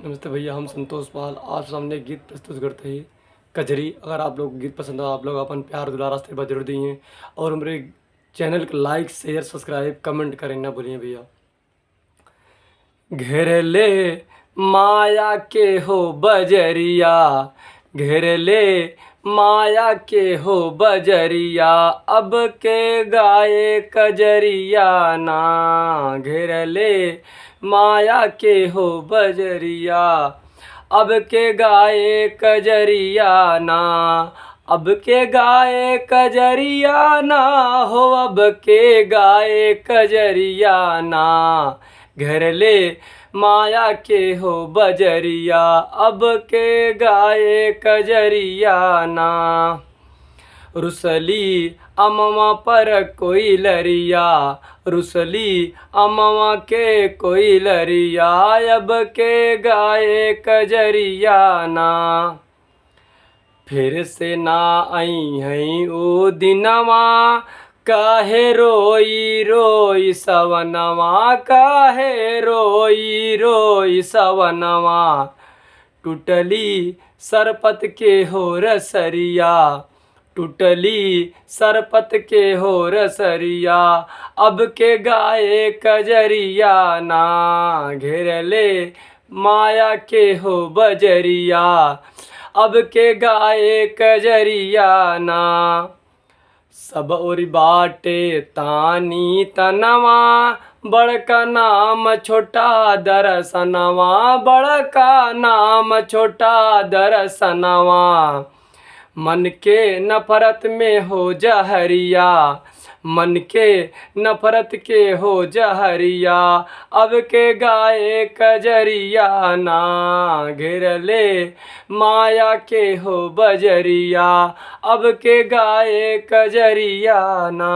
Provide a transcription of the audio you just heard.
नमस्ते भैया, हम संतोष पाल आप सामने गीत प्रस्तुत करते हैं कजरी। अगर आप लोग गीत पसंद हो, आप लोग अपन प्यार दुलार आशीर्वाद जरूर दिए और हमारे चैनल को लाइक शेयर सब्सक्राइब कमेंट करें ना भूलिए भैया। घेर ले माया के हो बजरिया, घेर ले माया के हो बजरिया, अब के गाए कजरिया ना। घेर ले माया के हो बजरिया, अब के गाए कजरिया ना। अब के गाए कजरिया ना हो, अब के गाए कजरिया ना। घर ले माया के हो बजरिया, अब के गाए कजरिया ना। रुसली अमवा पर कोई लरिया, रुसली अमवा के कोई लरिया, अब के गाए कजरिया ना। फिर से ना आई हैं ओ दिनवा, काहे रोई रोई सवनवा, काहे रोई रोई सवनवा। टूटली सरपत के हो रसरिया, टूटली सरपत के हो रसरिया, अब के गाए कजरिया ना। घेर ले माया के हो बजरिया, अब के गाए कजरिया ना। सब ओरी बाटे तानी तनवा, बड़का नाम छोटा दरसनवा, बड़का नाम छोटा दरसनवा। मन के नफरत में हो जहरिया, मन के नफरत के हो जहरिया, अब के गाए कजरिया ना। घेर ले माया के हो बजरिया, अब के गाए कजरिया ना।